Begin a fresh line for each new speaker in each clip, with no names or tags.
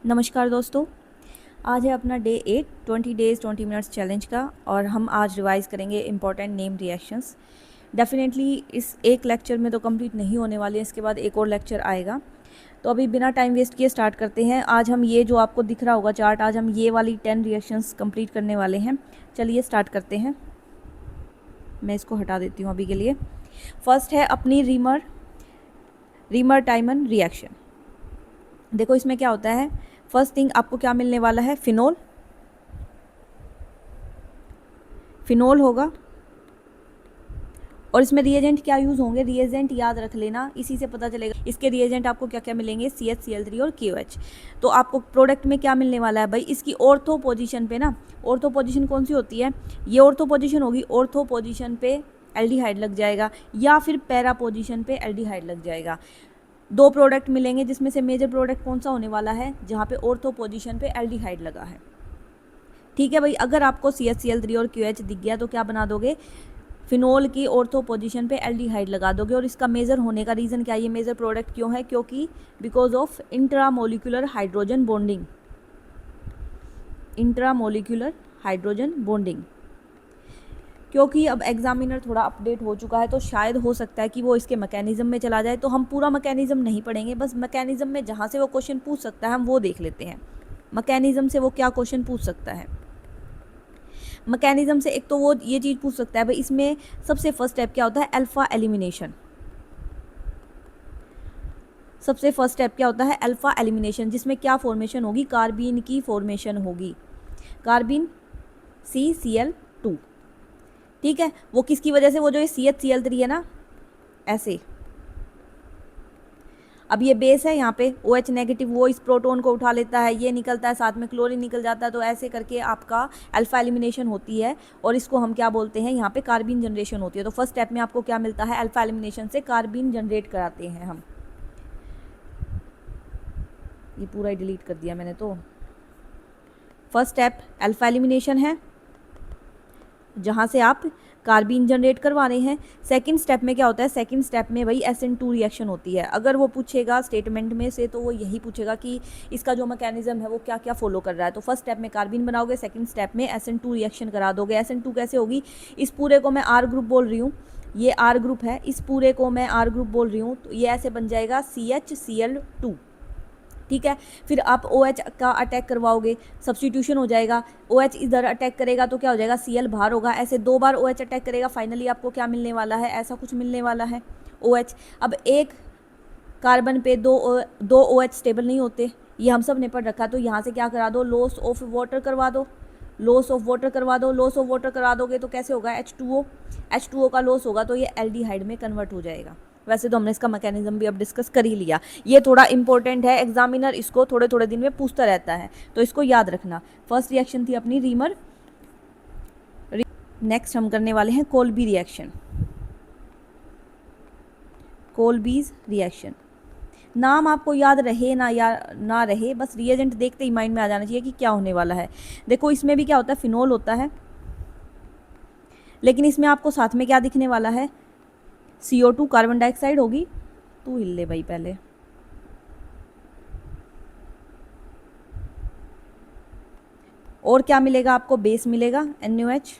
नमस्कार दोस्तों, आज है अपना डे 8 20 डेज़ 20 मिनट्स चैलेंज का और हम आज रिवाइज़ करेंगे इम्पॉर्टेंट नेम रिएक्शंस। डेफिनेटली इस एक लेक्चर में तो कंप्लीट नहीं होने वाले हैं, इसके बाद एक और लेक्चर आएगा। तो अभी बिना टाइम वेस्ट किए स्टार्ट करते हैं। आज हम ये जो आपको दिख रहा होगा चार्ट, आज हम ये वाली 10 रिएक्शंस कंप्लीट करने वाले हैं। चलिए स्टार्ट करते हैं। मैं इसको हटा देती हूँ अभी के लिए। फर्स्ट है अपनी रीमर टाइमन रिएक्शन। देखो इसमें क्या होता है। फर्स्ट थिंग आपको क्या मिलने वाला है, फिनोल होगा। और इसमें रिएजेंट क्या यूज़ होंगे, रिएजेंट याद रख लेना, इसी से पता चलेगा इसके रिएजेंट आपको क्या क्या मिलेंगे, CH, Cl3 और KOH। तो आपको प्रोडक्ट में क्या मिलने वाला है भाई, इसकी ऑर्थो पोजीशन पे ना, ऑर्थो पोजीशन कौन सी होती है, ये ऑर्थो पोजीशन होगी। ऑर्थो पोजीशन पे एल्डिहाइड लग जाएगा या फिर पैरा पोजीशन पे एल्डिहाइड लग जाएगा। दो प्रोडक्ट मिलेंगे जिसमें से मेजर प्रोडक्ट कौन सा होने वाला है, जहाँ पे ऑर्थो पोजीशन पे एल्डिहाइड लगा है। ठीक है भाई, अगर आपको CH, Cl3 और KOH दिख गया तो क्या बना दोगे, फिनोल की ऑर्थो पोजीशन पे एल्डिहाइड लगा दोगे। और इसका मेजर होने का रीज़न क्या है, ये मेजर प्रोडक्ट क्यों है, क्योंकि because of intramolecular hydrogen bonding. क्योंकि अब एग्जामिनर थोड़ा अपडेट हो चुका है तो शायद हो सकता है कि वो इसके मैकेनिज्म में चला जाए, तो हम पूरा मैकेनिज्म नहीं पढ़ेंगे, बस मैकेनिज्म में जहाँ से वो क्वेश्चन पूछ सकता है हम वो देख लेते हैं। मैकेनिज्म से वो क्या क्वेश्चन पूछ सकता है। मैकेनिज्म से एक तो वो ये चीज़ पूछ सकता है भाई, इसमें सबसे फर्स्ट स्टेप क्या होता है, अल्फा एलिमिनेशन। सबसे फर्स्ट स्टेप क्या होता है, अल्फा एलिमिनेशन, जिसमें क्या फॉर्मेशन होगी, कार्बीन की फॉर्मेशन होगी, कार्बीन CCl2। ठीक है, वो किसकी वजह से, वो जो ये CH, Cl3 है ना, ऐसे। अब ये बेस है, यहाँ पे OH नेगेटिव वो इस प्रोटॉन को उठा लेता है, ये निकलता है, साथ में क्लोरीन निकल जाता है, तो ऐसे करके आपका अल्फा एलिमिनेशन होती है और इसको हम क्या बोलते हैं, यहाँ पे कार्बीन जनरेशन होती है। तो फर्स्ट स्टेप में आपको क्या मिलता है, अल्फा एलिमिनेशन से कार्बीन जनरेट कराते हैं हम। ये पूरा ही डिलीट कर दिया मैंने। तो फर्स्ट स्टेप अल्फा एलिमिनेशन है, जहाँ से आप कार्बीन जनरेट करवा रहे हैं। सेकंड स्टेप में क्या होता है, सेकंड स्टेप में वही SN2 रिएक्शन होती है। अगर वो पूछेगा स्टेटमेंट में से तो वो यही पूछेगा कि इसका जो मैकेनिज्म है वो क्या क्या फॉलो कर रहा है। तो फर्स्ट स्टेप में कार्बीन बनाओगे, सेकंड स्टेप में SN2 रिएक्शन करा दोगे। SN2 कैसे होगी, इस पूरे को मैं R ग्रुप बोल रही हूँ, ये R ग्रुप है, इस पूरे को मैं R ग्रुप बोल रही हूँ, तो ये ऐसे बन जाएगा CHCl2। ठीक है, फिर आप OH का अटैक करवाओगे, सब्सटीट्यूशन हो जाएगा। OH इधर अटैक करेगा तो क्या हो जाएगा, Cl बाहर होगा, ऐसे दो बार OH अटैक करेगा, फाइनली आपको क्या मिलने वाला है, ऐसा कुछ मिलने वाला है OH। अब एक कार्बन पे दो OH स्टेबल नहीं होते, ये हम सब ने पढ़ रखा, तो यहाँ से क्या करा दो, लॉस ऑफ वाटर करवा दो, लॉस ऑफ वाटर करवा दोगे तो कैसे होगा, H2O का लॉस होगा तो ये एल्डिहाइड में कन्वर्ट हो जाएगा। वैसे तो हमने इसका मैकेनिज्म भी अब डिस्कस कर ही लिया, ये थोड़ा इंपॉर्टेंट है, एग्जामिनर इसको थोड़े थोड़े दिन में पूछता रहता है, तो इसको याद रखना। फर्स्ट रिएक्शन थी अपनी रीमर। नेक्स्ट हम करने वाले हैं कोल्बी रिएक्शन। कोल्बीज रिएक्शन, नाम आपको याद रहे ना रहे, बस रिएजेंट देखते ही माइंड में आ जाना चाहिए कि क्या होने वाला है। देखो इसमें भी क्या होता है, फिनोल होता है, लेकिन इसमें आपको साथ में क्या दिखने वाला है, CO2 कार्बन डाइऑक्साइड होगी। तू हिल ले भाई पहले। और क्या मिलेगा आपको, बेस मिलेगा NaOH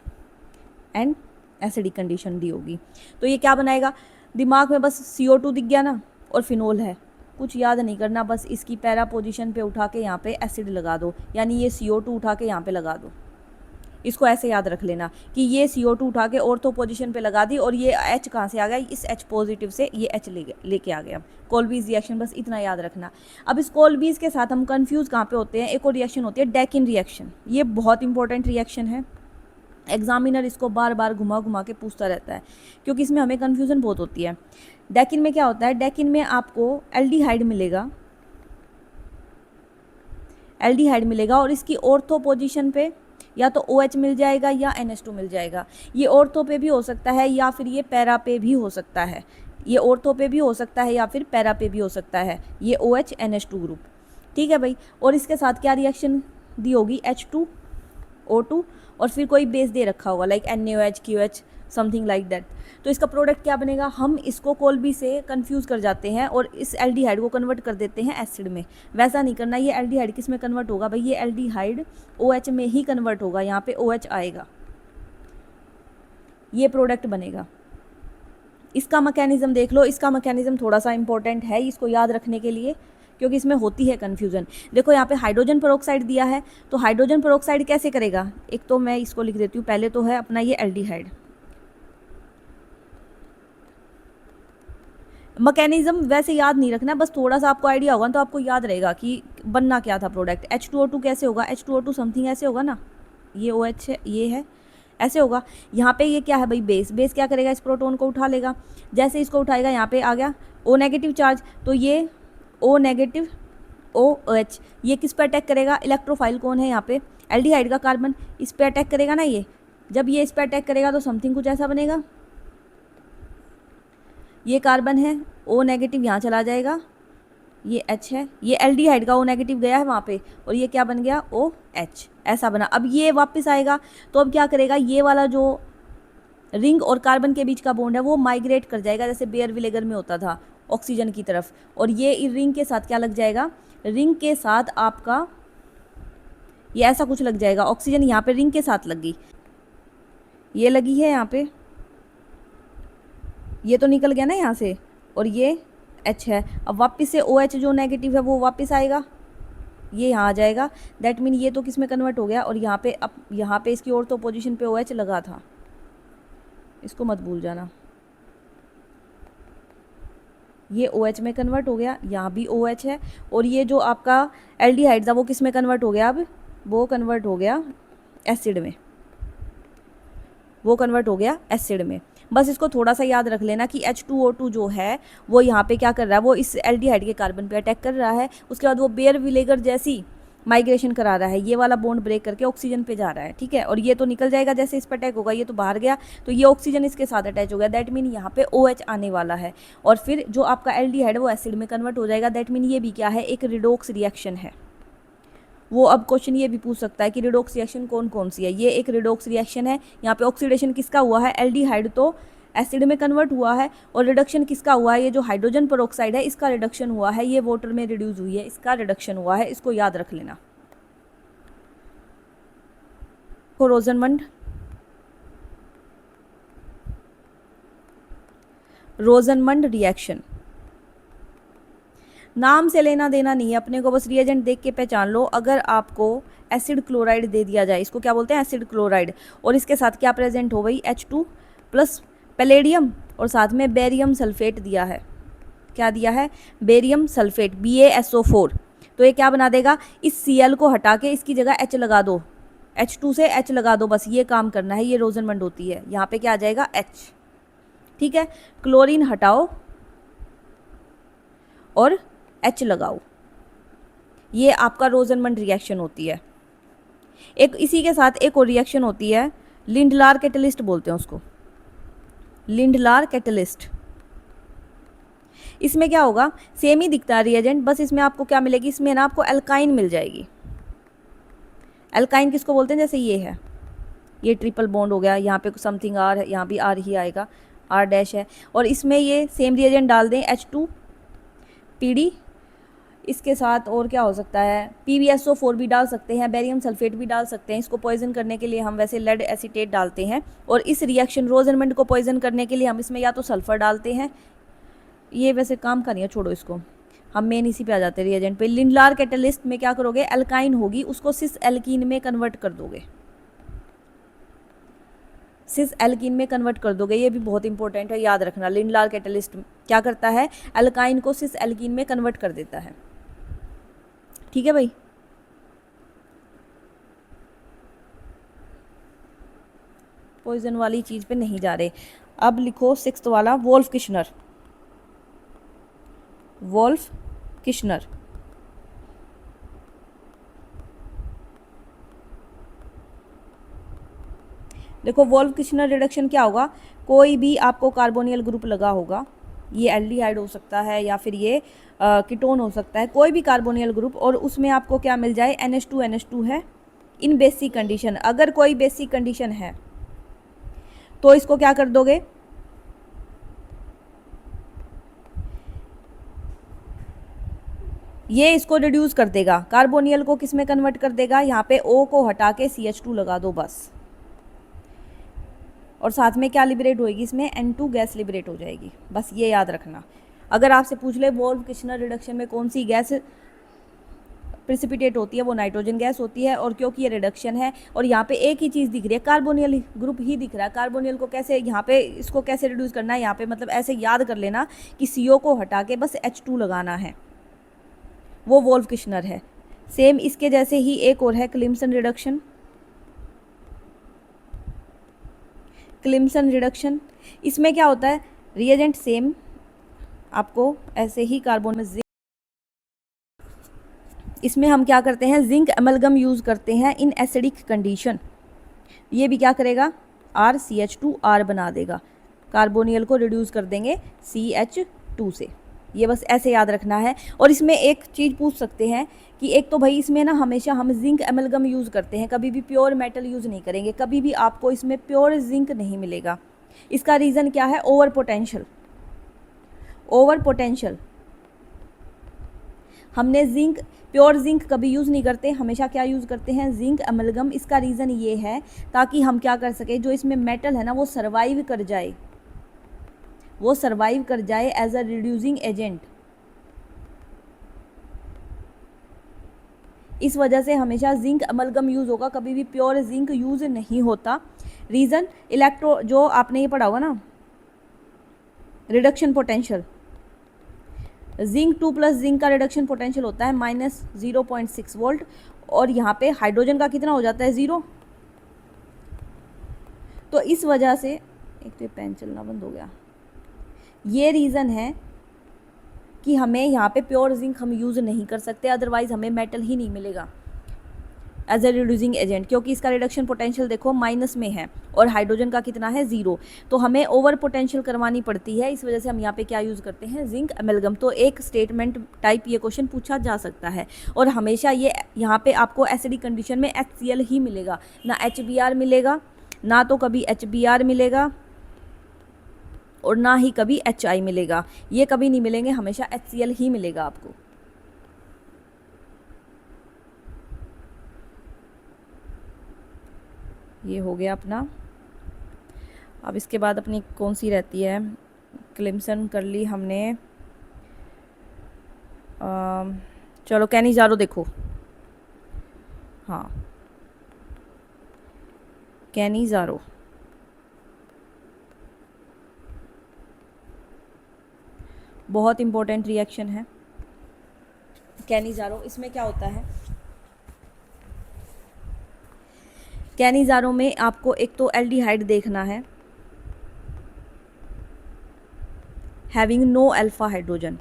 एंड एसिडिक कंडीशन दी होगी। तो ये क्या बनाएगा, दिमाग में बस CO2 दिख गया ना और फिनोल है, कुछ याद नहीं करना, बस इसकी पैरा पोजीशन पे उठा के यहाँ पे एसिड लगा दो, यानी ये CO2 उठा के यहाँ पे लगा दो। इसको ऐसे याद रख लेना कि ये CO2 उठा के ऑर्थो पोजीशन पे लगा दी और ये H कहाँ से आ गया, इस H पॉजिटिव से ये H लेके आ गया। कोल्बीज रिएक्शन, बस इतना याद रखना। अब इस कोल्बीज के साथ हम कंफ्यूज कहाँ पे होते हैं, एक और रिएक्शन होती है डेकिन रिएक्शन। ये बहुत इंपॉर्टेंट रिएक्शन है, एग्जामिनर इसको बार बार घुमा घुमा के पूछता रहता है, क्योंकि इसमें हमें कन्फ्यूज़न बहुत होती है। डेकिन में क्या होता है, डेकिन में आपको एल्डिहाइड मिलेगा और इसकी ऑर्थो पोजीशन पे या तो OH मिल जाएगा या NH2 मिल जाएगा। ये ऑर्थो पे भी हो सकता है या फिर ये पैरा पे भी हो सकता है, ये ऑर्थो पे भी हो सकता है या फिर पैरा पे भी हो सकता है, ये OH NH2 ग्रुप। ठीक है भाई, और इसके साथ क्या रिएक्शन दी होगी, H2O2 और फिर कोई बेस दे रखा होगा, like NaOH, QH, something like that. तो इसका प्रोडक्ट क्या बनेगा, हम इसको कोल्बी से कंफ्यूज कर जाते हैं और इस एल्डिहाइड को कन्वर्ट कर देते हैं एसिड में। वैसा नहीं करना। ये एल्डिहाइड किस में कन्वर्ट होगा भाई, ये एल्डिहाइड OH में ही कन्वर्ट होगा, यहाँ पे OH आएगा, ये प्रोडक्ट बनेगा। इसका मैकेनिज्म देख लो, इसका मैकेनिज्म थोड़ा सा इंपॉर्टेंट है इसको याद रखने के लिए, क्योंकि इसमें होती है कन्फ्यूजन। देखो यहाँ पे हाइड्रोजन पेरोक्साइड दिया है, तो हाइड्रोजन पेरोक्साइड कैसे करेगा, एक तो मैं इसको लिख देती हूँ, पहले तो है अपना ये एल्डिहाइड। मैकेनिज्म वैसे याद नहीं रखना, बस थोड़ा सा आपको आइडिया होगा तो आपको याद रहेगा कि बनना क्या था प्रोडक्ट। H2O2 कैसे होगा, H2O2 समथिंग ऐसे होगा ना, ये OH है, ये है, ऐसे होगा। यहाँ पे ये क्या है भाई, बेस। बेस क्या करेगा, इस प्रोटॉन को उठा लेगा, जैसे इसको उठाएगा यहाँ पे आ गया O नेगेटिव चार्ज, तो ये O नेगेटिव OH, ये किस पे अटैक करेगा, इलेक्ट्रोफाइल कौन है यहाँ पे, एल्डिहाइड का कार्बन, इस पे अटैक करेगा ना ये। जब ये इस पे अटैक करेगा तो समथिंग कुछ ऐसा बनेगा, ये कार्बन है, O नेगेटिव यहाँ चला जाएगा, ये H है, ये एल्डिहाइड का O नेगेटिव गया है वहाँ पे, और ये क्या बन गया OH, ऐसा बना। अब ये वापस आएगा तो अब क्या करेगा, ये वाला जो रिंग और कार्बन के बीच का बॉन्ड है वो माइग्रेट कर जाएगा, जैसे बेयर विनेगर में होता था, ऑक्सीजन की तरफ, और ये रिंग के साथ क्या लग जाएगा, रिंग के साथ आपका ये ऐसा कुछ लग जाएगा, ऑक्सीजन यहाँ पे रिंग के साथ लग गई, ये लगी है यहाँ पे, ये तो निकल गया ना यहाँ से, और ये H है। अब वापस से OH जो नेगेटिव है वो वापस आएगा, ये यहाँ आ जाएगा, दैट मीन ये तो किस में कन्वर्ट हो गया, और यहाँ पे अब यहाँ पे इसकी ऑर्थो पोजीशन पे OH लगा था, इसको मत भूल जाना, ये OH में कन्वर्ट हो गया, यहाँ भी OH है, और ये जो आपका एल्डिहाइड था वो किस में कन्वर्ट हो गया, अब वो कन्वर्ट हो गया एसिड में, वो कन्वर्ट हो गया एसिड में। बस इसको थोड़ा सा याद रख लेना कि H2O2 जो है वो यहाँ पे क्या कर रहा है, वो इस एल्डिहाइड के कार्बन पे अटैक कर रहा है, उसके बाद वो बेयर विनेगर जैसी माइग्रेशन करा रहा है, ये वाला बॉन्ड ब्रेक करके ऑक्सीजन पे जा रहा है, ठीक है, और ये तो निकल जाएगा जैसे इस पर अटैक होगा, ये तो बाहर गया, तो ये ऑक्सीजन इसके साथ अटैच हो गया, दैट मीन यहाँ पे OH आने वाला है, और फिर जो आपका एल्डिहाइड वो एसिड में कन्वर्ट हो जाएगा, दैट मीन ये भी क्या है, एक रिडॉक्स रिएक्शन है। वो अब क्वेश्चन ये भी पूछ सकता है कि रिडॉक्स रिएक्शन कौन कौन सी है, ये एक रिडॉक्स रिएक्शन है, यहाँ पे ऑक्सीडेशन किसका हुआ है, एल्डिहाइड तो एसिड में कन्वर्ट हुआ है, और रिडक्शन किसका हुआ है, ये जो हाइड्रोजन पेरोक्साइड है इसका रिडक्शन हुआ है, ये वाटर में रिड्यूस हुई है, इसका रिडक्शन हुआ है, इसको याद रख लेना। रोजनमंड रोजनमंड रिएक्शन, नाम से लेना देना नहीं है अपने को, बस रिएजेंट देख के पहचान लो। अगर आपको एसिड क्लोराइड दे दिया जाए, इसको क्या बोलते हैं, एसिड क्लोराइड, और इसके साथ क्या प्रेजेंट हो गई, H2 प्लस पैलेडियम, और साथ में बेरियम सल्फेट दिया है, क्या दिया है, बेरियम सल्फेट BaSO4, तो ये क्या बना देगा, इस Cl को हटा के इसकी जगह H लगा दो, H2 से H लगा दो, बस ये काम करना है, ये रोजनमंड होती है, यहाँ पे क्या आ जाएगा H, ठीक है, क्लोरीन हटाओ और H लगाओ, ये आपका रोजनमंड रिएक्शन होती है। एक इसी के साथ एक और रिएक्शन होती है, लिंडलार कैटलिस्ट बोलते हैं उसको, लिंडलार कैटलिस्ट। इसमें क्या होगा, सेम ही दिखता है रिएजेंट, बस इसमें आपको क्या मिलेगी, इसमें ना आपको एल्काइन मिल जाएगी। एल्काइन किसको बोलते हैं, जैसे ये है, ये ट्रिपल बॉन्ड हो गया, यहाँ पे समथिंग R है, यहाँ भी R ही आएगा, R' है, और इसमें ये सेम रिएजेंट डाल दें H2PD, इसके साथ और क्या हो सकता है, PbSO4 भी डाल सकते हैं, बेरियम सल्फेट भी डाल सकते हैं, इसको पॉइजन करने के लिए हम वैसे लेड एसीटेट डालते हैं, और इस रिएक्शन रोजनमंड को पॉइजन करने के लिए हम इसमें या तो सल्फर डालते हैं, ये वैसे काम का नहीं है, छोड़ो इसको, हम मेन इसी पे आ जाते हैं रिएजेंट पे। लिंडलार कैटलिस्ट में क्या करोगे, एल्काइन होगी उसको सिस एल्कीन में कन्वर्ट कर दोगे, सिस एल्कीन में कन्वर्ट कर दोगे, ये भी बहुत इंपॉर्टेंट है, याद रखना। लिंडलार कैटलिस्ट क्या करता है, एल्काइन को सिस एल्कीन में कन्वर्ट कर देता है, ठीक है भाई। पॉइजन वाली चीज पे नहीं जा रहे। अब लिखो 6th वाला, वोल्फ किश्नर, वोल्फ किश्नर। देखो वोल्फ किश्नर रिडक्शन क्या होगा, कोई भी आपको कार्बोनियल ग्रुप लगा होगा, ये एल्डिहाइड हो सकता है या फिर ये कीटोन हो सकता है, कोई भी कार्बोनियल ग्रुप, और उसमें आपको क्या मिल जाए, NH2 है इन बेसिक कंडीशन। अगर कोई बेसिक कंडीशन है तो इसको क्या कर दोगे, ये इसको रिड्यूस कर देगा, कार्बोनियल को किस में कन्वर्ट कर देगा, यहाँ पे O को हटा के CH2 लगा दो बस, और साथ में क्या लिबरेट होएगी, इसमें N2 गैस लिबरेट हो जाएगी। बस ये याद रखना। अगर आपसे पूछ ले वोल्फ-किश्नर रिडक्शन में कौन सी गैस प्रिसिपिटेट होती है, वो नाइट्रोजन गैस होती है। और क्योंकि ये रिडक्शन है और यहाँ पे एक ही चीज़ दिख रही है, कार्बोनियल ग्रुप ही दिख रहा है। कार्बोनियल को कैसे यहाँ पे इसको कैसे रिड्यूस करना है, यहाँ पे मतलब ऐसे याद कर लेना कि CO को हटा के बस H2 लगाना है, वो वोल्फ-किश्नर है। सेम इसके जैसे ही एक और है क्लिम्सन रिडक्शन। क्लिम्सन रिडक्शन, इसमें क्या होता है, रिएजेंट सेम, आपको ऐसे ही कार्बन में इसमें हम क्या करते हैं, जिंक एमलगम यूज़ करते हैं इन एसिडिक कंडीशन। ये भी क्या करेगा, RCH2R बना देगा, कार्बोनियल को रिड्यूस कर देंगे CH2 से। ये बस ऐसे याद रखना है। और इसमें एक चीज़ पूछ सकते हैं कि एक तो भाई इसमें ना हमेशा हम जिंक एमलगम यूज़ करते हैं, कभी भी प्योर मेटल यूज़ नहीं करेंगे, कभी भी आपको इसमें प्योर जिंक नहीं मिलेगा। इसका रीज़न क्या है, ओवर पोटेंशियल। ओवर पोटेंशियल, हमने जिंक प्योर जिंक कभी यूज़ नहीं करते, हमेशा क्या यूज़ करते हैं, जिंक एमलगम। इसका रीज़न ये है ताकि हम क्या कर सके, जो इसमें मेटल है ना वो सर्वाइव कर जाए, वो सर्वाइव कर जाए एज अ रिड्यूसिंग एजेंट। इस वजह से हमेशा जिंक एमलगम यूज़ होगा, कभी भी प्योर जिंक यूज़ नहीं होता। रीज़न, इलेक्ट्रो जो आपने ये पढ़ा होगा ना, reduction potential, zinc 2 plus zinc का रिडक्शन पोटेंशियल होता है -0.6 वोल्ट, और यहाँ पे हाइड्रोजन का कितना हो जाता है, 0। तो इस वजह से, एक तो ये पेन चलना बंद हो गया, ये रीज़न है कि हमें यहाँ पे प्योर जिंक हम यूज़ नहीं कर सकते, अदरवाइज़ हमें मेटल ही नहीं मिलेगा एज ए रिड्यूसिंग एजेंट, क्योंकि इसका रिडक्शन पोटेंशियल देखो माइनस में है और हाइड्रोजन का कितना है, 0। तो हमें ओवर पोटेंशियल करवानी पड़ती है, इस वजह से हम यहाँ पे क्या यूज़ करते हैं, जिंक एमलगम। तो एक स्टेटमेंट टाइप ये क्वेश्चन पूछा जा सकता है। और हमेशा ये यहाँ पे आपको एसिडिक कंडीशन में HCl ही मिलेगा, ना HBr मिलेगा, ना तो कभी HBr मिलेगा और ना ही कभी HI मिलेगा। ये कभी नहीं मिलेंगे, हमेशा HCl ही मिलेगा आपको। ये हो गया अपना। अब इसके बाद अपनी कौन सी रहती है, क्लिम्सन कर ली हमने। चलो कैनिज़ारो देखो, हाँ कैनिज़ारो, बहुत इम्पोर्टेंट रिएक्शन है कैनिज़ारो। इसमें क्या होता है, कैनिज़ारो में आपको एक तो एल्डिहाइड देखना है हैविंग नो अल्फ़ा हाइड्रोजन,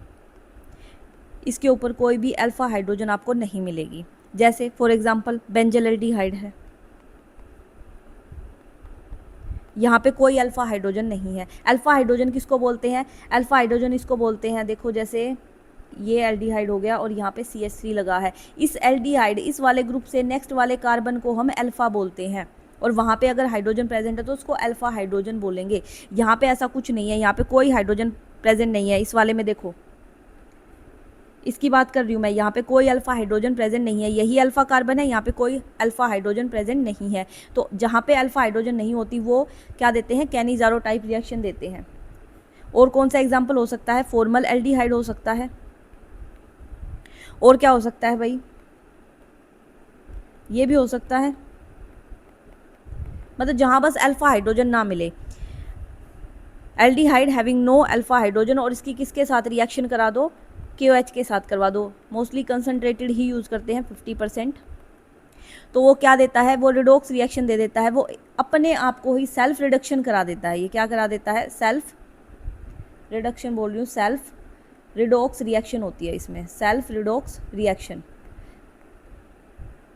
इसके ऊपर कोई भी अल्फ़ा हाइड्रोजन आपको नहीं मिलेगी। जैसे फॉर एग्जांपल बेंजल एल्डिहाइड है, यहाँ पे कोई अल्फ़ा हाइड्रोजन नहीं है। अल्फ़ा हाइड्रोजन किसको बोलते हैं, अल्फ़ा हाइड्रोजन इसको बोलते हैं, देखो जैसे ये एल्डिहाइड हो गया और यहाँ पे CH3 लगा है, इस एल्डिहाइड इस वाले ग्रुप से नेक्स्ट वाले कार्बन को हम अल्फ़ा बोलते हैं, और वहाँ पे अगर हाइड्रोजन प्रेजेंट है तो उसको अल्फ़ा हाइड्रोजन बोलेंगे। यहाँ पे ऐसा कुछ नहीं है, यहाँ पे कोई हाइड्रोजन प्रेजेंट नहीं है। इस वाले में देखो, इसकी बात कर रही हूँ मैं, यहाँ पे कोई अल्फ़ा हाइड्रोजन प्रेजेंट नहीं है, यही अल्फ़ा कार्बन है, यहाँ पे कोई अल्फ़ा हाइड्रोजन प्रेजेंट नहीं है। तो जहाँ पे अल्फ़ा हाइड्रोजन नहीं होती वो क्या देते हैं, कैनिज़ारो टाइप रिएक्शन देते हैं। और कौन सा एग्जाम्पल हो सकता है, फॉर्मल एल्डिहाइड हो सकता है, और क्या हो सकता है भाई, ये भी हो सकता है, मतलब जहाँ बस अल्फ़ा हाइड्रोजन ना मिले। Aldehyde having no alpha hydrogen, और इसकी किसके साथ रिएक्शन करा दो, KOH के साथ करवा दो। मोस्टली कंसनट्रेटेड ही यूज़ करते हैं 50%। तो वो क्या देता है, वो रिडोक्स रिएक्शन दे देता है, वो अपने आप को ही सेल्फ रिडक्शन करा देता है। ये क्या करा देता है, सेल्फ रिडक्शन बोल रही हूँ, सेल्फ रिडोक्स रिएक्शन होती है इसमें, सेल्फ रिडोक्स रिएक्शन,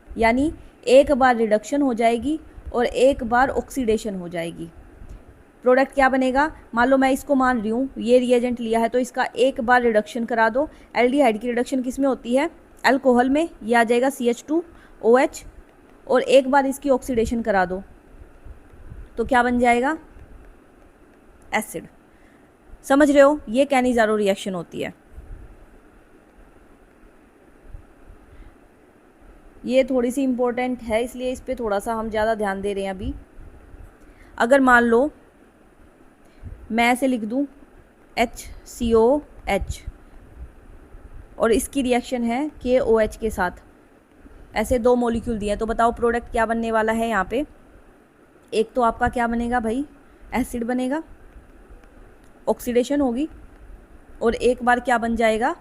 यानी एक बार रिडक्शन हो जाएगी और एक बार ऑक्सीडेशन हो जाएगी। प्रोडक्ट क्या बनेगा, मान लो मैं इसको मान रही हूँ, ये रिएजेंट लिया है तो इसका एक बार रिडक्शन करा दो। एल्डिहाइड की रिडक्शन किस में होती है, अल्कोहल में, ये आ जाएगा CH2OH, और एक बार इसकी ऑक्सीडेशन करा दो तो क्या बन जाएगा, एसिड। समझ रहे हो, ये कैनिज़ारो रिएक्शन होती है। ये थोड़ी सी इम्पोर्टेंट है, इसलिए इस पर थोड़ा सा हम ज़्यादा ध्यान दे रहे हैं अभी। अगर मान लो मैं ऐसे लिख दूँ HCOH और इसकी रिएक्शन है KOH के साथ, ऐसे दो मॉलिक्यूल दिए हैं, तो बताओ प्रोडक्ट क्या बनने वाला है यहाँ पे। एक तो आपका क्या बनेगा भाई, एसिड बनेगा, ऑक्सीडेशन होगी, और एक बार क्या बन जाएगा,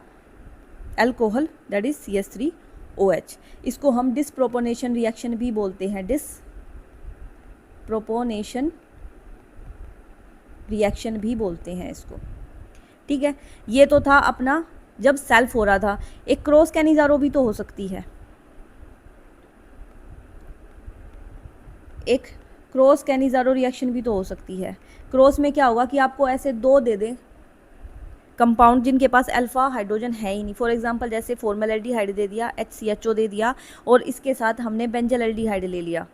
अल्कोहल, दैट इज CH3OH। इसको हम डिसप्रोपोनेशन रिएक्शन भी बोलते हैं, डिसप्रोपोनेशन रिएक्शन भी बोलते हैं इसको। ठीक है, ये तो था अपना जब सेल्फ हो रहा था। एक क्रॉस कैनिज़ारो भी तो हो सकती है, एक क्रॉस कैनिज़ारो रिएक्शन भी तो हो सकती है। क्रॉस में क्या होगा कि आपको ऐसे दो दे दें कंपाउंड जिनके पास अल्फा हाइड्रोजन है ही नहीं। फॉर एग्जांपल जैसे फॉर्मलडिहाइड दे दिया, HCHO दे दिया, और इसके साथ हमने बेंजल्डिहाइड ले लिया,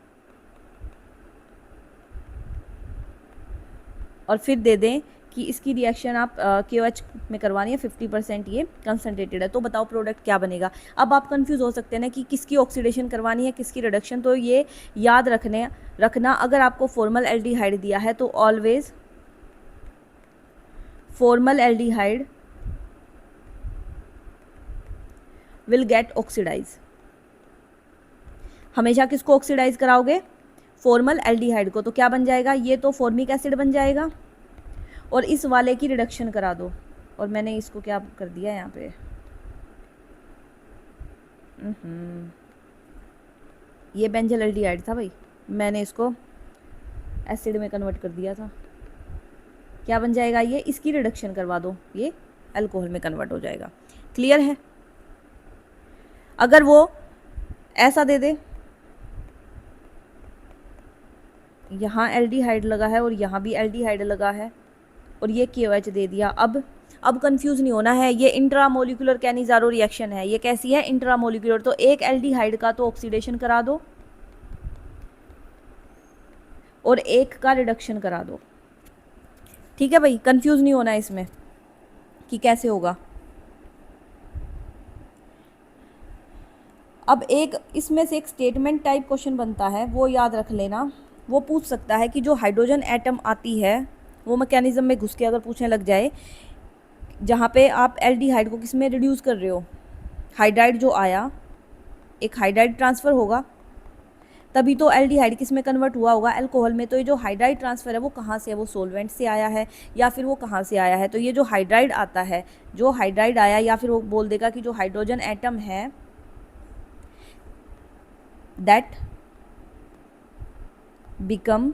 और फिर दे दें कि इसकी रिएक्शन आप KOH में करवानी है, 50% ये कंसनट्रेटेड है, तो बताओ प्रोडक्ट क्या बनेगा। अब आप कंफ्यूज हो सकते हैं ना कि किसकी ऑक्सीडेशन करवानी है, किसकी रिडक्शन। तो ये याद रखना, अगर आपको फॉर्मलडिहाइड दिया है तो always formaldehyde will get oxidise. हमेशा किसको ऑक्सीडाइज कराओगे, फॉर्मलडिहाइड को। तो क्या बन जाएगा, ये तो फॉर्मिक एसिड बन जाएगा, और इस वाले की रिडक्शन करा दो। और मैंने इसको क्या कर दिया यहाँ पे, ये बेंजल्डिहाइड था भाई, मैंने इसको एसिड में कन्वर्ट कर दिया था। क्या बन जाएगा, ये इसकी रिडक्शन करवा दो, ये अल्कोहल में कन्वर्ट हो जाएगा। क्लियर है। अगर वो ऐसा दे दे, यहाँ एल्डिहाइड लगा है और यहाँ भी एल्डिहाइड लगा है, और ये KOH दे दिया। अब कंफ्यूज नहीं होना है, ये इंट्रामोलिकुलर कैनिज़ारो रिएक्शन है। ये कैसी है, इंट्रामोलिकुलर। तो एक एल्डिहाइड का तो ऑक्सीडेशन करा दो और एक का रिडक्शन करा दो। ठीक है भाई, कंफ्यूज नहीं होना इसमें कि कैसे होगा। अब एक इसमें से एक स्टेटमेंट टाइप क्वेश्चन बनता है, वो याद रख लेना। वो पूछ सकता है कि जो हाइड्रोजन एटम आती है, वो मैकेनिज्म में घुस के अगर पूछने लग जाए, जहाँ पे आप एल्डिहाइड को किस में रिड्यूस कर रहे हो, हाइड्राइड जो आया, एक हाइड्राइड ट्रांसफ़र होगा, तभी तो एल्डिहाइड किस में कन्वर्ट हुआ होगा, अल्कोहल में। तो ये जो हाइड्राइड ट्रांसफ़र है वो कहाँ से है, वो सोलवेंट से आया है, या फिर वो कहाँ से आया है। तो ये जो हाइड्राइड आता है, जो हाइड्राइड आया, या फिर वो बोल देगा कि जो हाइड्रोजन एटम है that become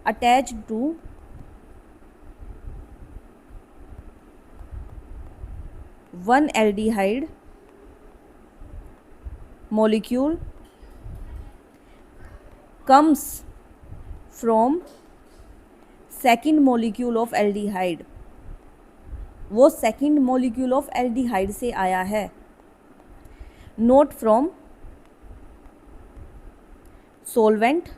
attached to one aldehyde molecule comes from second molecule of aldehyde। वो सेकंड मॉलिक्यूल ऑफ एल्डिहाइड से आया है, नोट फ्रॉम सोलवेंट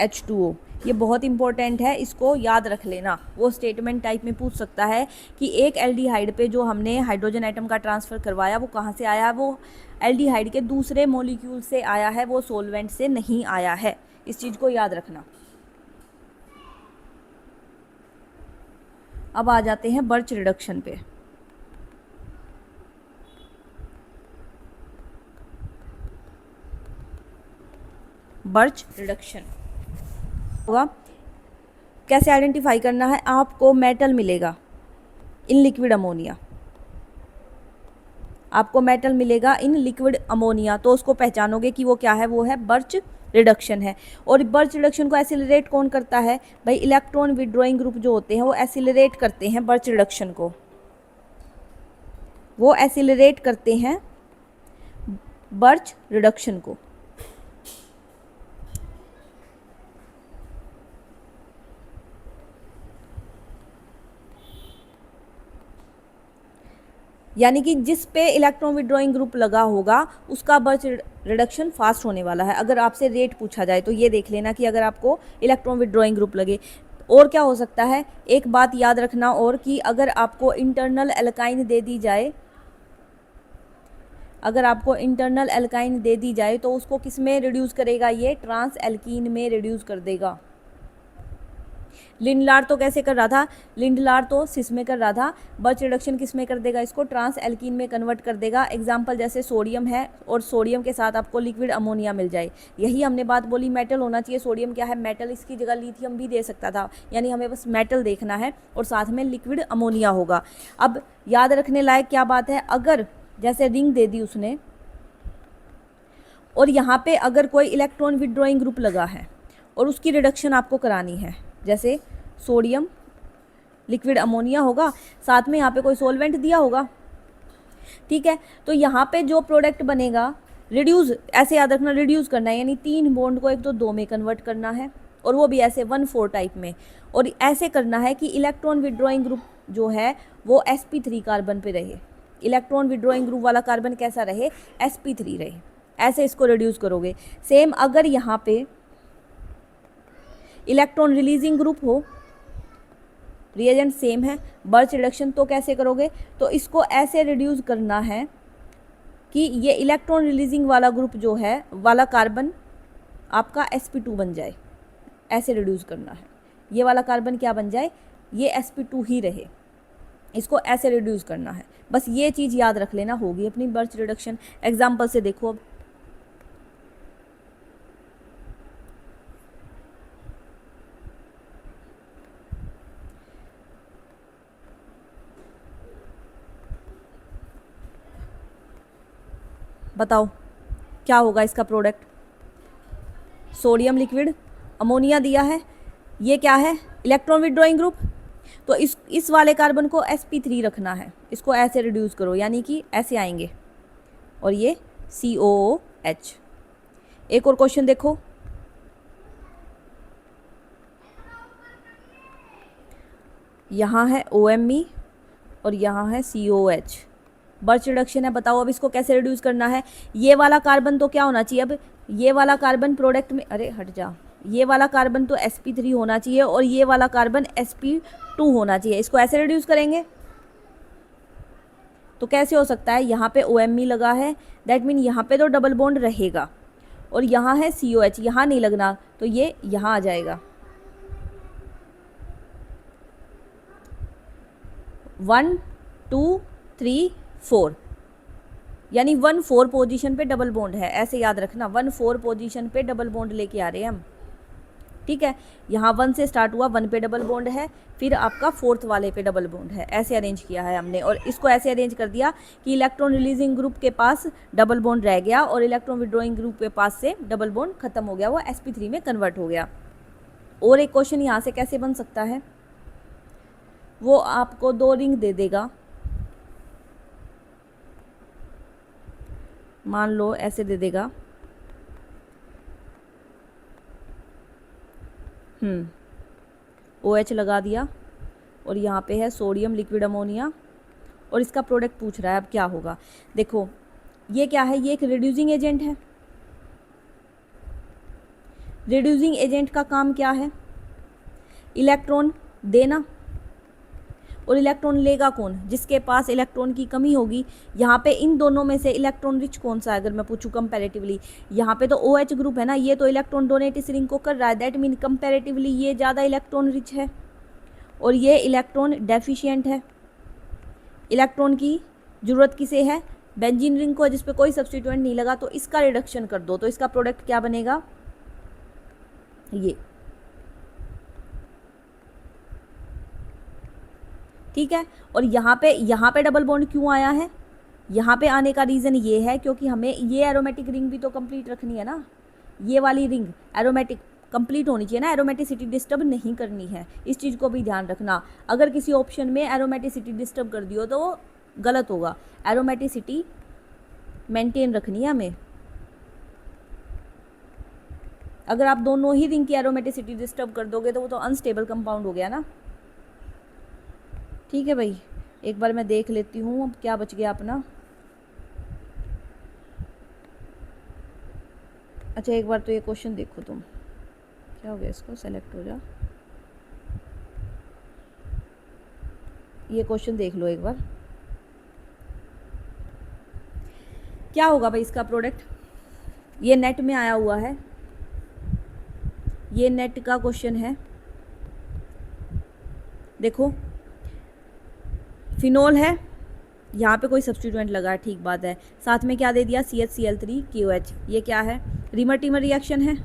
H2O। ये बहुत इंपॉर्टेंट है, इसको याद रख लेना। वो स्टेटमेंट टाइप में पूछ सकता है कि एक एल्डिहाइड पे जो हमने हाइड्रोजन एटम का ट्रांसफ़र करवाया वो कहाँ से आया है, वो एल्डिहाइड के दूसरे मॉलिक्यूल से आया है, वो सोलवेंट से नहीं आया है। इस चीज़ को याद रखना। अब आ जाते हैं बर्च रिडक्शन पे। बर्च रिडक्शन होगा, कैसे आइडेंटिफाई करना है, आपको मेटल मिलेगा इन लिक्विड अमोनिया, आपको मेटल मिलेगा इन लिक्विड अमोनिया, तो उसको पहचानोगे कि वो क्या है, वो है बर्च रिडक्शन है। और बर्च रिडक्शन को एसिलरेट कौन करता है भाई, इलेक्ट्रॉन विड्रॉइंग ग्रुप जो होते हैं वो एसिलरेट करते हैं बर्च रिडक्शन को, वो एसिलरेट करते हैं बर्च रिडक्शन को। यानी कि जिस पे इलेक्ट्रॉन विड्रॉइंग ग्रुप लगा होगा उसका बर्च रिडक्शन फास्ट होने वाला है। अगर आपसे रेट पूछा जाए तो ये देख लेना कि अगर आपको इलेक्ट्रॉन विड्रॉइंग ग्रुप लगे। और क्या हो सकता है, एक बात याद रखना और, कि अगर आपको इंटरनल एल्काइन दे दी जाए, अगर आपको इंटरनल एल्काइन दे दी जाए तो उसको किस में रिड्यूस करेगा, ये ट्रांस एल्कीन में रिड्यूस कर देगा। लिंडलार तो कैसे कर रहा था, लिंडलार तो सिस में कर रहा था, बर्च रिडक्शन किस में कर देगा, इसको ट्रांस एल्कीन में कन्वर्ट कर देगा। एग्जाम्पल जैसे सोडियम है और सोडियम के साथ आपको लिक्विड अमोनिया मिल जाए, यही हमने बात बोली मेटल होना चाहिए। सोडियम क्या है, मेटल, इसकी जगह लिथियम भी दे सकता था, यानी हमें बस मेटल देखना है और साथ में लिक्विड अमोनिया होगा। अब याद रखने लायक क्या बात है, अगर जैसे रिंग दे दी उसने और यहाँ पे अगर कोई इलेक्ट्रॉन विड्रॉइंग ग्रुप लगा है और उसकी रिडक्शन आपको करानी है, जैसे सोडियम लिक्विड अमोनिया होगा, साथ में यहाँ पे कोई सॉल्वेंट दिया होगा, ठीक है, तो यहाँ पे जो प्रोडक्ट बनेगा रिड्यूस, ऐसे याद रखना रिड्यूस करना है, यानी 3 बॉन्ड को 1 तो 2 में कन्वर्ट करना है, और वो भी ऐसे 1,4 टाइप में। और ऐसे करना है कि इलेक्ट्रॉन विड्रॉइंग ग्रुप जो है वो sp3 कार्बन पे रहे, इलेक्ट्रॉन विड्रॉइंग ग्रुप वाला कार्बन कैसा रहे, sp3 रहे, ऐसे इसको रिड्यूस करोगे। सेम अगर यहाँ पे इलेक्ट्रॉन रिलीजिंग ग्रुप हो, रिएजेंट सेम है, बर्च रिडक्शन तो कैसे करोगे, तो इसको ऐसे रिड्यूस करना है कि ये इलेक्ट्रॉन रिलीजिंग वाला ग्रुप जो है वाला कार्बन आपका sp2 बन जाए, ऐसे रिड्यूस करना है। ये वाला कार्बन क्या बन जाए, ये sp2 ही रहे, इसको ऐसे रिड्यूस करना है। बस ये चीज़ याद रख लेना, होगी अपनी बर्च रिडक्शन। एग्जाम्पल से देखो अब, बताओ क्या होगा इसका प्रोडक्ट, सोडियम लिक्विड अमोनिया दिया है, ये क्या है इलेक्ट्रॉन विड्रॉइंग ग्रुप, तो इस वाले कार्बन को sp3 रखना है, इसको ऐसे रिड्यूस करो, यानी कि ऐसे आएंगे, और ये COOH। एक और क्वेश्चन देखो, यहाँ है OMe और यहाँ है COH, बर्च रिडक्शन है। बताओ अब इसको कैसे रिड्यूस करना है। ये वाला कार्बन तो क्या होना चाहिए, अब ये वाला कार्बन प्रोडक्ट में, अरे हट जा, ये वाला कार्बन तो sp3 होना चाहिए और ये वाला कार्बन sp2 होना चाहिए, इसको ऐसे रिड्यूस करेंगे तो कैसे हो सकता है, यहाँ पे OMe लगा है, दैट मीन यहाँ पे तो डबल बॉन्ड रहेगा, और यहाँ है COH, यहाँ नहीं लगना, तो ये यहाँ आ जाएगा, 1 2 3 4, यानी 1,4 पोजीशन पे डबल बॉन्ड है, ऐसे याद रखना, 1,4 पोजीशन पे डबल बॉन्ड लेके आ रहे हैं हम, ठीक है। यहाँ 1 से स्टार्ट हुआ, 1 पे डबल बॉन्ड है, फिर आपका 4th वाले पे डबल बॉन्ड है, ऐसे अरेंज किया है हमने। और इसको ऐसे अरेंज कर दिया कि इलेक्ट्रॉन रिलीजिंग ग्रुप के पास डबल बॉन्ड रह गया और इलेक्ट्रॉन विड्रॉइंग ग्रुप के पास से डबल बॉन्ड खत्म हो गया, वो sp3 में कन्वर्ट हो गया। और एक क्वेश्चन यहाँ से कैसे बन सकता है, वो आपको 2 रिंग दे देगा, मान लो ऐसे दे देगा, OH लगा दिया और यहाँ पे है सोडियम लिक्विड अमोनिया और इसका प्रोडक्ट पूछ रहा है, अब क्या होगा। देखो ये क्या है, ये एक रिड्यूसिंग एजेंट है, रिड्यूसिंग एजेंट का काम क्या है, इलेक्ट्रॉन देना, और इलेक्ट्रॉन लेगा कौन, जिसके पास इलेक्ट्रॉन की कमी होगी। यहाँ पे इन दोनों में से इलेक्ट्रॉन रिच कौन सा है, अगर मैं पूछूं कंपैरेटिवली, यहाँ पे तो OH ग्रुप है ना, ये तो इलेक्ट्रॉन डोनेट इस रिंग को कर रहा है, दैट मीन कंपैरेटिवली ये ज़्यादा इलेक्ट्रॉन रिच है और ये इलेक्ट्रॉन डेफिशिएंट है। इलेक्ट्रॉन की ज़रूरत किसे है, बेंजीन रिंग को, जिस पे कोई सब्स्टिट्यूएंट नहीं लगा, तो इसका रिडक्शन कर दो, तो इसका प्रोडक्ट क्या बनेगा, ये, ठीक है। और यहाँ पे डबल बॉन्ड क्यों आया है, यहाँ पे आने का रीज़न ये है क्योंकि हमें ये एरोमेटिक रिंग भी तो कंप्लीट रखनी है ना, ये वाली रिंग एरोमेटिक कंप्लीट होनी चाहिए ना, एरोमेटिसिटी डिस्टर्ब नहीं करनी है, इस चीज़ को भी ध्यान रखना। अगर किसी ऑप्शन में एरोमेटिसिटी डिस्टर्ब कर दियो तो वो गलत होगा, एरोमेटिसिटी मेंटेन रखनी है हमें। अगर आप दोनों ही रिंग की एरोमेटिसिटी डिस्टर्ब कर दोगे तो वो तो अनस्टेबल कंपाउंड हो गया ना, ठीक है भाई। एक बार मैं देख लेती हूँ अब क्या बच गया अपना। अच्छा एक बार तो ये क्वेश्चन देखो तुम, क्या हो गया, इसको सेलेक्ट हो जा, ये क्वेश्चन देख लो एक बार, क्या होगा भाई इसका प्रोडक्ट। ये नेट में आया हुआ है, ये नेट का क्वेश्चन है। देखो फिनोल है, यहाँ पे कोई सब्स्टिट्यूएंट लगा है, ठीक बात है, साथ में क्या दे दिया CHCl3QH, ये क्या है, रीमर टीमर रिएक्शन है।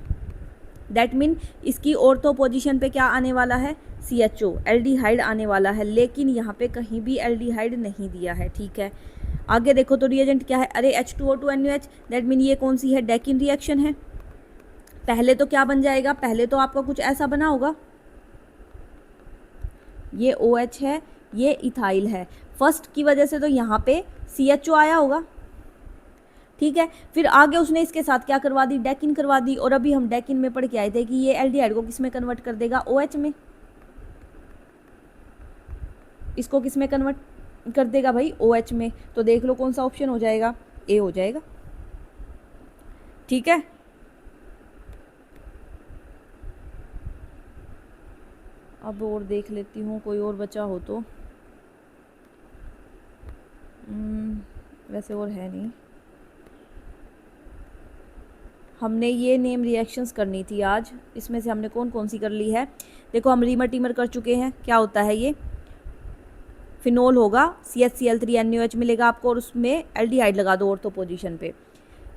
दैट मीन इसकी ऑर्थो पोजीशन पे क्या आने वाला है, CHO एल्डिहाइड आने वाला है, लेकिन यहाँ पे कहीं भी एल्डिहाइड नहीं दिया है, ठीक है। आगे देखो तो रिएजेंट क्या है, अरे H2O2NUH, दैट मीन ये कौन सी है, डेकिन रिएक्शन है। पहले तो क्या बन जाएगा, पहले तो आपका कुछ ऐसा बना होगा, ये OH है, ये इथाइल है, फर्स्ट की वजह से तो यहाँ पे CHO आया होगा, ठीक है। फिर आगे उसने इसके साथ क्या करवा दी, डेकिन करवा दी, और अभी हम डेकिन में पढ़ के आए थे कि ये एल्डिहाइड को किस में कन्वर्ट कर देगा, OH में। इसको किस में कन्वर्ट कर देगा भाई, OH में। तो देख लो कौन सा ऑप्शन हो जाएगा, A हो जाएगा, ठीक है। अब और देख लेती हूँ कोई और बचा हो तो, वैसे और है नहीं। हमने ये नेम रिएक्शंस करनी थी आज, इसमें से हमने कौन कौन सी कर ली है। देखो हम रीमर टीमर कर चुके हैं, क्या होता है ये, फिनोल होगा, CHCl3NUH मिलेगा आपको, और उसमें एल्डिहाइड लगा दो ऑर्थो पोजीशन पे।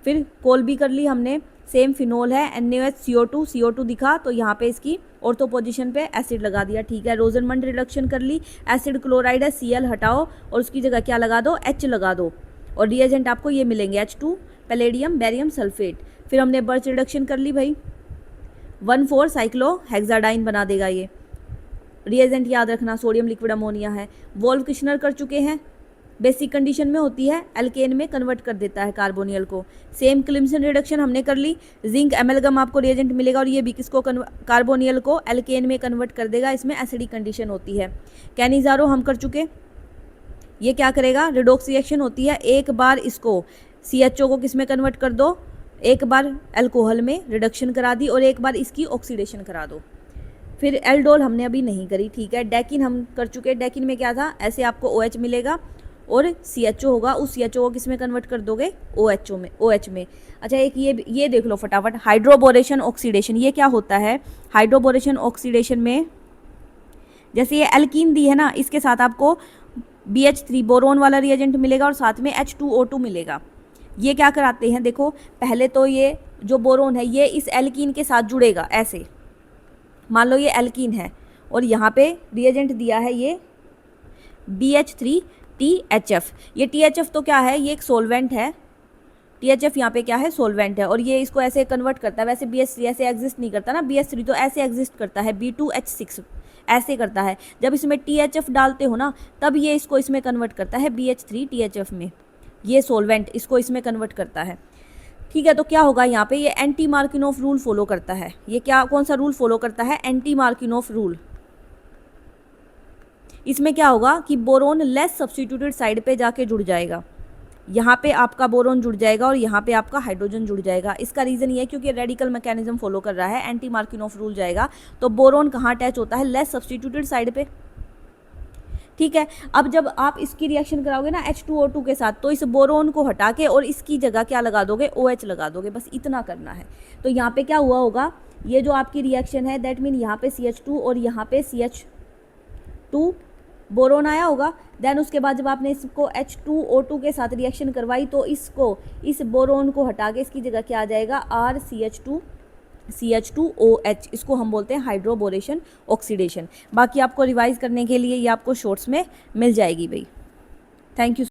फिर कोल भी कर ली हमने, सेम फिनोल है, NaOH CO2 दिखा तो यहाँ पे इसकी ऑर्थो पोजीशन पे एसिड लगा दिया, ठीक है। रोजनमंड रिडक्शन कर ली, एसिड क्लोराइड है, Cl हटाओ और उसकी जगह क्या लगा दो, H लगा दो, और रिएजेंट आपको ये मिलेंगे H2 पैलेडियम बेरियम सल्फेट। फिर हमने बर्च रिडक्शन कर ली भाई, 1,4 साइक्लोहेक्साडाइन बना देगा ये। रिएजेंट याद रखना सोडियम लिक्विड अमोनिया है। वोल्व किश्नर कर चुके हैं, बेसिक कंडीशन में होती है, एल्केन में कन्वर्ट कर देता है कार्बोनियल को। सेम क्लिम्सन रिडक्शन हमने कर ली, जिंक एमेलगम आपको रिएजेंट मिलेगा और ये भी किसको कार्बोनियल को एल्केन में कन्वर्ट कर देगा, इसमें एसिडिक कंडीशन होती है। कैनिजारो हम कर चुके, ये क्या करेगा, रिडोक्स रिएक्शन होती है, एक बार इसको CHO को किस में कन्वर्ट कर दो, एक बार अल्कोहल में रिडक्शन करा दी और एक बार इसकी ऑक्सीडेशन करा दो। फिर एल्डोल हमने अभी नहीं करी, ठीक है। डेकिन हम कर चुके, डेकिन में क्या था, ऐसे आपको OH मिलेगा और CHO होगा, उस CHO को किस में कन्वर्ट कर दोगे, OH में। अच्छा एक ये देख लो फटाफट, हाइड्रोबोरेशन ऑक्सीडेशन, ये क्या होता है, हाइड्रोबोरेशन ऑक्सीडेशन में जैसे ये एल्कीन दी है ना, इसके साथ आपको BH3 बोरोन वाला रिएजेंट मिलेगा और साथ में H2O2 मिलेगा। ये क्या कराते हैं, देखो पहले तो ये जो बोरोन है ये इस एल्कीन के साथ जुड़ेगा, ऐसे मान लो ये एल्कीन है और यहाँ पे रिएजेंट दिया है ये BH3THF। ये THF तो क्या है, ये एक सोलवेंट है, THF यहाँ पे क्या है, सोलवेंट है, और ये इसको ऐसे कन्वर्ट करता है। वैसे BH3 ऐसे एग्जिस्ट नहीं करता ना, BH3 तो ऐसे एग्जिस्ट करता है, B2H6 ऐसे करता है। जब इसमें THF डालते हो ना तब ये इसको इसमें कन्वर्ट करता है BH3THF में, ये सोलवेंट इसको इसमें कन्वर्ट करता है, ठीक है। तो क्या होगा यहाँ पे, ये एंटी मार्किनोफ रूल फॉलो करता है। ये क्या, कौन सा रूल फॉलो करता है, एंटी मार्किनोफ रूल। इसमें क्या होगा कि बोरोन लेस सब्स्टिट्यूटेड साइड पे जाके जुड़ जाएगा, यहाँ पे आपका बोरोन जुड़ जाएगा और यहाँ पे आपका हाइड्रोजन जुड़ जाएगा। इसका रीज़न ये है क्योंकि रेडिकल मैकेनिज्म फॉलो कर रहा है, एंटी मार्किनोफ रूल जाएगा, तो बोरोन कहाँ अटैच होता है, लेस सब्स्टिट्यूटेड साइड पे, ठीक है। अब जब आप इसकी रिएक्शन कराओगे ना H2O2 के साथ, तो इस बोरोन को हटा के और इसकी जगह क्या लगा दोगे, OH लगा दोगे, बस इतना करना है। तो यहाँ पे क्या हुआ होगा, ये जो आपकी रिएक्शन है दैट मीन यहाँ पे CH2 और यहाँ पे CH2 बोरोन आया होगा। देन उसके बाद जब आपने इसको H2O2 के साथ रिएक्शन करवाई तो इसको, इस बोरोन को हटा के इसकी जगह क्या आ जाएगा, RCH2OH, इसको हम बोलते हैं हाइड्रोबोरेशन ऑक्सीडेशन। बाकी आपको रिवाइज करने के लिए ये आपको शॉर्ट्स में मिल जाएगी भाई। Thank you.